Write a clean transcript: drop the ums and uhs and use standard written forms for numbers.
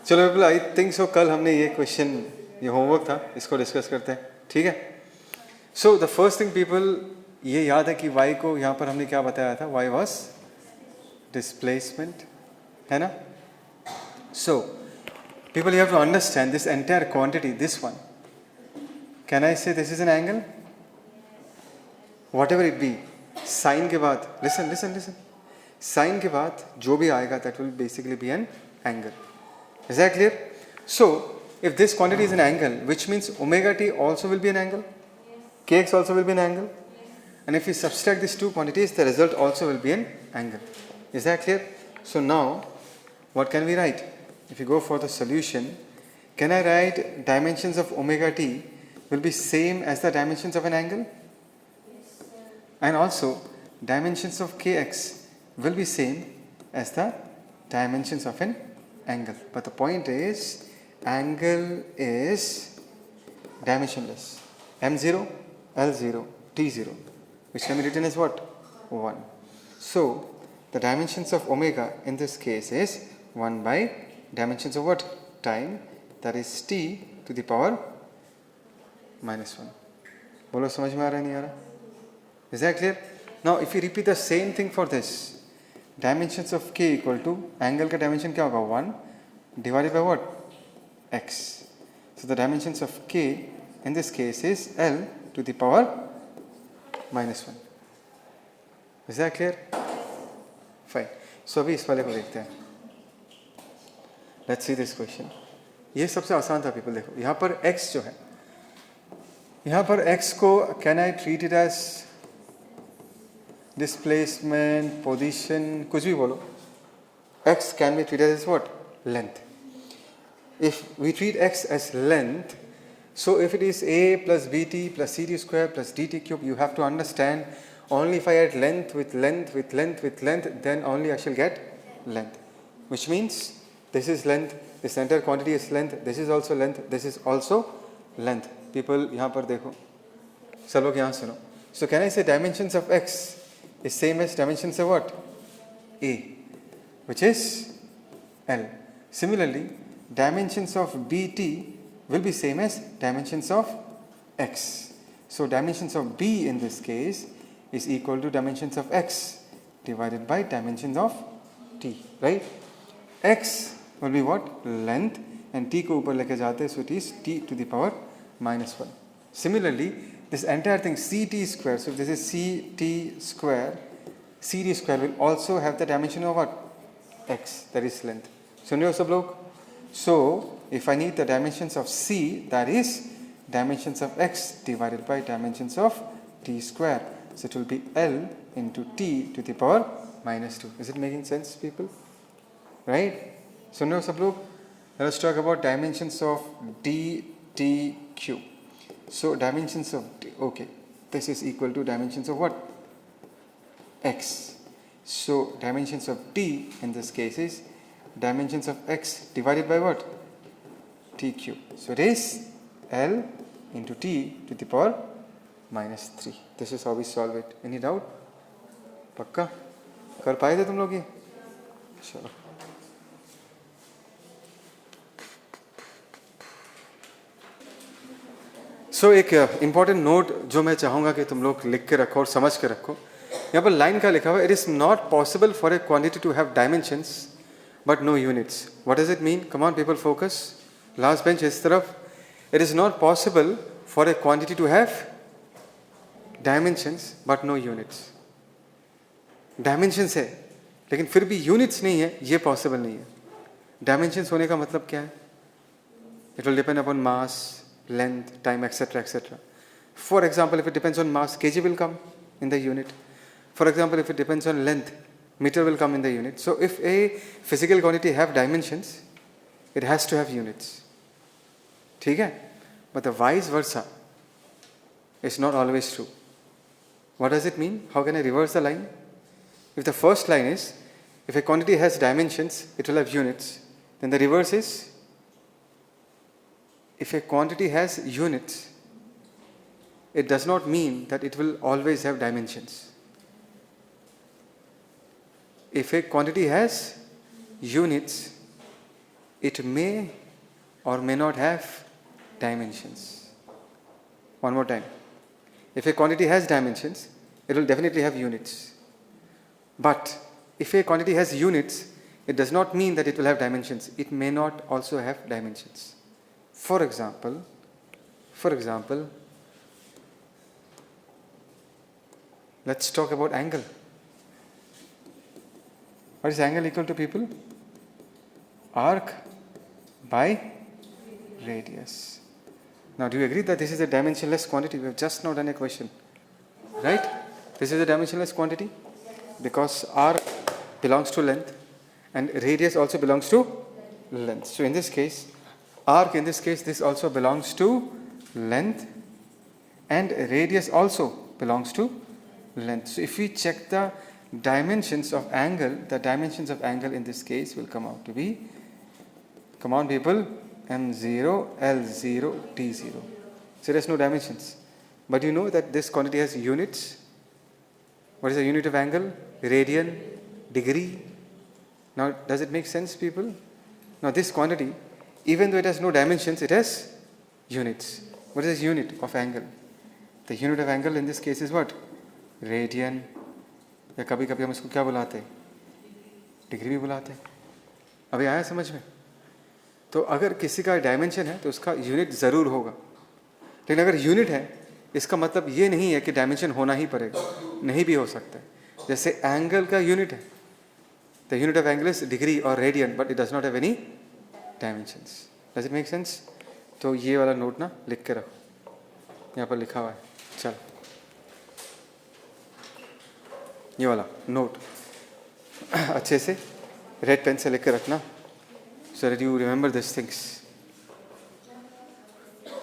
चलो people, I think so कल हमने ये क्वेश्चन, ये होमवर्क था, इसको डिस्कस करते हैं, ठीक है. So the first thing people, ये याद है कि y को यहाँ पर हमने क्या बताया था, y वॉज डिस्प्लेसमेंट, है ना. So people you have to understand this entire quantity, this one, can I say this is an angle, whatever it be. Sine के बाद, लिसन लिसन लिसन, साइन के बाद जो भी आएगा that will basically be an angle. Is that clear? So, if this quantity is an angle, which means omega t also will be an angle, kx also will be an angle, and if we subtract these two quantities, the result also will be an angle. Is that clear? So now, what can we write? If you go for the solution, can I write dimensions of omega t will be same as the dimensions of an angle? And also, dimensions of kx will be same as the dimensions of an angle. But the point is, angle is dimensionless. M0, L0, T0, which can be written as what? 1. So, the dimensions of omega in this case is 1 by dimensions of what? Time, that is t to the power minus 1. बोलो समझ में आ रहा है नहीं आ रहा? Is that clear? Now, if you repeat the same thing for this, dimensions of k equal to, angle का dimension क्या होगा? 1 divided by what? X. So the dimensions of k in this case is L to the power minus 1. Is that clear? Fine. So अभी इस वाले को देखते हैं. Let's see this question. ये सबसे आसान था people, देखो यहाँ पर x जो है, यहाँ पर x को can I treat it as displacement, position, कुछ भी बोलो. X can be treated as what? Length. If we treat x as length, so if it is a plus bt plus ct square plus dt cube, you have to understand only if I add length with length with length with length, then only I shall get length. Which means this is length, this entire quantity is length, this is also length, this is also length. People, यहाँ पर देखो, सब लोग यहाँ सुनो. So can I say dimensions of x is same as dimensions of what? A, which is L. Similarly, dimensions of bt will be same as dimensions of x. So dimensions of b in this case is equal to dimensions of x divided by dimensions of t, right? X will be what? Length, and t को ऊपर लेके जाते हैं, so it is t to the power minus 1. Similarly, this entire thing ct square, so if this is ct square, cd square will also have the dimension of what? X, that is length. सुन रहे हो सब लोग? So, if I need the dimensions of c, that is dimensions of x divided by dimensions of t square. So it will be L into t to the power minus 2. Is it making sense, people? Right? सुन रहे हो सब लोग? Let us talk about dimensions of dt cube. So dimensions of d, okay, this is equal to dimensions of what? X. So dimensions of t in this case is dimensions of x divided by what? T cube. So it is L into t to the power minus 3. This is how we solve it. Any doubt? पक्का? कर पाए थे तुम लोग ये? चलो. So एक important note जो मैं चाहूँगा कि तुम लोग लिख के रखो और समझ के रखो. यहाँ पर लाइन का लिखा हुआ है, it is not possible for a quantity to have dimensions but no units. What does it mean? Come on people, focus. Last bench इस तरफ. It is not possible for a quantity to have dimensions but no units. Dimensions है लेकिन फिर भी units नहीं है, ये possible नहीं है. Dimensions होने का मतलब क्या है? It will depend upon mass, length, time, etc., etc. For example, if it depends on mass, kg will come in the unit. For example, if it depends on length, meter will come in the unit. So if a physical quantity have dimensions, it has to have units. ठीक है? But the vice versa is not always true. What does it mean? How can I reverse the line? If the first line is, if a quantity has dimensions, it will have units. Then the reverse is, if a quantity has units, it does not mean that it will always have dimensions. If a quantity has units, it may or may not have dimensions. One more time. If a quantity has dimensions, it will definitely have units. But if a quantity has units, it does not mean that it will have dimensions. It may not also have dimensions. For example, let's talk about angle. What is angle equal to, people? Arc by radius. Now, do you agree that this is a dimensionless quantity? We have just now done a question, right? This is a dimensionless quantity because arc belongs to length and radius also belongs to length. So in this case, arc, in this case, this also belongs to length and radius also belongs to length. So if we check the dimensions of angle, the dimensions of angle in this case will come out to be, come on people, M0, L0, T0. So there's no dimensions. But you know that this quantity has units. What is the unit of angle? Radian, degree. Now, does it make sense, people? Now, this quantity, even though it has no dimensions, it has units. What is the unit of angle? The unit of angle in this case is what? Radian. या कभी कभी हम इसको क्या बुलाते हैं? Degree भी बुलाते हैं. अभी आया समझ में? तो अगर किसी का डायमेंशन है तो उसका यूनिट ज़रूर होगा. लेकिन अगर यूनिट है, इसका मतलब ये नहीं है कि डायमेंशन होना ही पड़ेगा. नहीं भी हो सकता है. जैसे एंगल का यूनिट है, the unit of angle is degree और radian, but it does not have any dimensions. Does it make sense? तो ये वाला नोट ना लिख के रखो, यहाँ पर लिखा हुआ है. चलो ये वाला नोट अच्छे से रेड पेन से लिख के रखना, so that you remember these things.